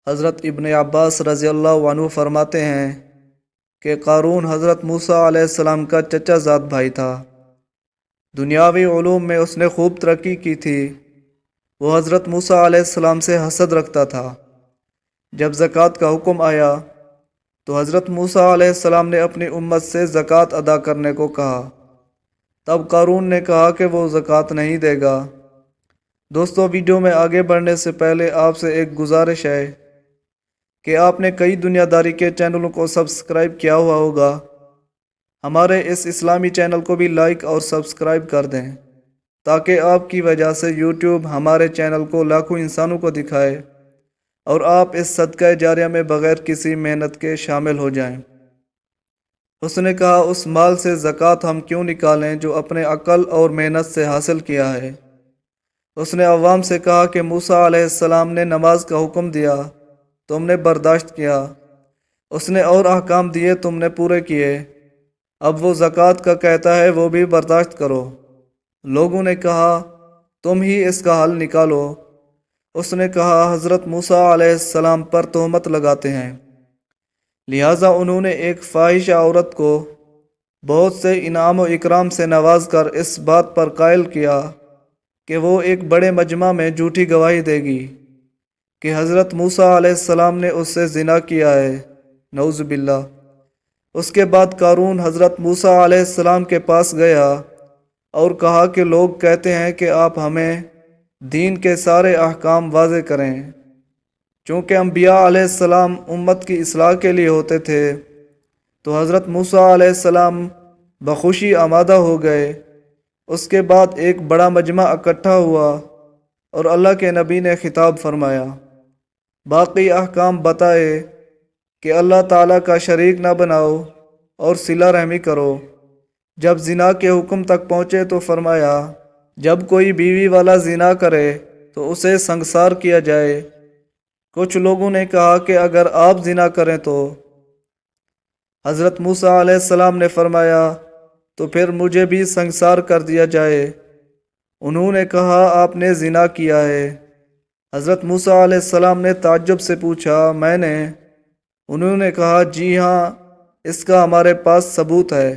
حضرت ابن عباس رضی اللہ عنہ فرماتے ہیں کہ قارون حضرت موسیٰ علیہ السلام کا چچا زاد بھائی تھا۔ دنیاوی علوم میں اس نے خوب ترقی کی تھی۔ وہ حضرت موسیٰ علیہ السلام سے حسد رکھتا تھا۔ جب زکوٰۃ کا حکم آیا تو حضرت موسیٰ علیہ السلام نے اپنی امت سے زکوٰۃ ادا کرنے کو کہا۔ تب قارون نے کہا کہ وہ زکوٰۃ نہیں دے گا۔ دوستو، ویڈیو میں آگے بڑھنے سے پہلے آپ سے ایک گزارش ہے کہ آپ نے کئی دنیا داری کے چینلوں کو سبسکرائب کیا ہوا ہوگا۔ ہمارے اس اسلامی چینل کو بھی لائک اور سبسکرائب کر دیں تاکہ آپ کی وجہ سے یوٹیوب ہمارے چینل کو لاکھوں انسانوں کو دکھائے اور آپ اس صدقہ جاریہ میں بغیر کسی محنت کے شامل ہو جائیں۔ اس نے کہا، اس مال سے زکوٰۃ ہم کیوں نکالیں جو اپنے عقل اور محنت سے حاصل کیا ہے؟ اس نے عوام سے کہا کہ موسیٰ علیہ السلام نے نماز کا حکم دیا، تم نے برداشت کیا۔ اس نے اور احکام دیے، تم نے پورے کیے۔ اب وہ زکوٰۃ کا کہتا ہے، وہ بھی برداشت کرو۔ لوگوں نے کہا، تم ہی اس کا حل نکالو۔ اس نے کہا، حضرت موسیٰ علیہ السلام پر تہمت لگاتے ہیں، لہٰذا انہوں نے ایک فاحشہ عورت کو بہت سے انعام و اکرام سے نواز کر اس بات پر قائل کیا کہ وہ ایک بڑے مجمع میں جھوٹی گواہی دے گی کہ حضرت موسیٰ علیہ السلام نے اس سے زنا کیا ہے، نعوذ باللہ۔ اس کے بعد قارون حضرت موسیٰ علیہ السلام کے پاس گیا اور کہا کہ لوگ کہتے ہیں کہ آپ ہمیں دین کے سارے احکام واضح کریں۔ چونکہ انبیاء علیہ السلام امت کی اصلاح کے لیے ہوتے تھے تو حضرت موسیٰ علیہ السلام بخوشی آمادہ ہو گئے۔ اس کے بعد ایک بڑا مجمع اکٹھا ہوا اور اللہ کے نبی نے خطاب فرمایا، باقی احکام بتائے کہ اللہ تعالیٰ کا شریک نہ بناؤ اور صلہ رحمی کرو۔ جب زنا کے حکم تک پہنچے تو فرمایا، جب کوئی بیوی والا زنا کرے تو اسے سنگسار کیا جائے۔ کچھ لوگوں نے کہا کہ اگر آپ زنا کریں تو؟ حضرت موسیٰ علیہ السلام نے فرمایا، تو پھر مجھے بھی سنگسار کر دیا جائے۔ انہوں نے کہا، آپ نے زنا کیا ہے؟ حضرت موسیٰ علیہ السلام نے تعجب سے پوچھا، میں نے؟ انہوں نے کہا، جی ہاں، اس کا ہمارے پاس ثبوت ہے۔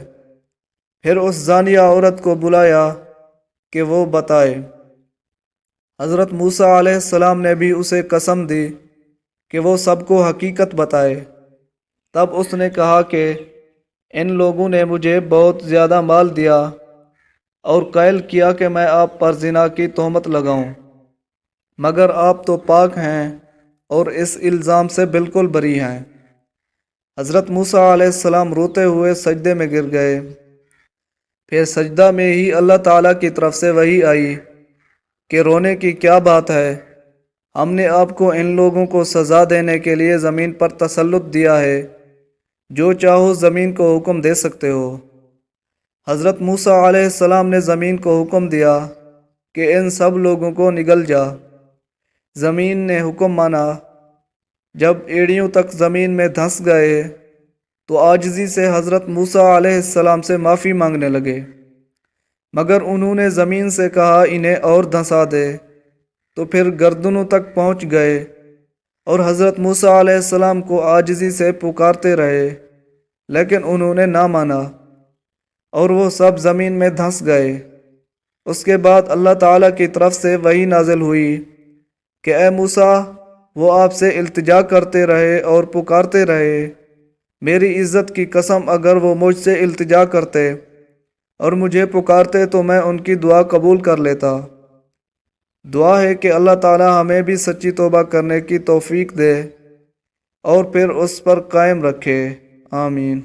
پھر اس زانیہ عورت کو بلایا کہ وہ بتائے۔ حضرت موسیٰ علیہ السلام نے بھی اسے قسم دی کہ وہ سب کو حقیقت بتائے۔ تب اس نے کہا کہ ان لوگوں نے مجھے بہت زیادہ مال دیا اور قائل کیا کہ میں آپ پر زنا کی تہمت لگاؤں، مگر آپ تو پاک ہیں اور اس الزام سے بالکل بری ہیں۔ حضرت موسیٰ علیہ السلام روتے ہوئے سجدے میں گر گئے۔ پھر سجدہ میں ہی اللہ تعالیٰ کی طرف سے وحی آئی کہ رونے کی کیا بات ہے، ہم نے آپ کو ان لوگوں کو سزا دینے کے لیے زمین پر تسلط دیا ہے، جو چاہو زمین کو حکم دے سکتے ہو۔ حضرت موسیٰ علیہ السلام نے زمین کو حکم دیا کہ ان سب لوگوں کو نگل جا۔ زمین نے حکم مانا۔ جب ایڑیوں تک زمین میں دھنس گئے تو عاجزی سے حضرت موسیٰ علیہ السلام سے معافی مانگنے لگے، مگر انہوں نے زمین سے کہا، انہیں اور دھنسا دے، تو پھر گردنوں تک پہنچ گئے اور حضرت موسیٰ علیہ السلام کو عاجزی سے پکارتے رہے، لیکن انہوں نے نہ مانا اور وہ سب زمین میں دھنس گئے۔ اس کے بعد اللہ تعالیٰ کی طرف سے وحی نازل ہوئی کہ اے موسیٰ، وہ آپ سے التجا کرتے رہے اور پکارتے رہے، میری عزت کی قسم اگر وہ مجھ سے التجا کرتے اور مجھے پکارتے تو میں ان کی دعا قبول کر لیتا۔ دعا ہے کہ اللہ تعالیٰ ہمیں بھی سچی توبہ کرنے کی توفیق دے اور پھر اس پر قائم رکھے، آمین۔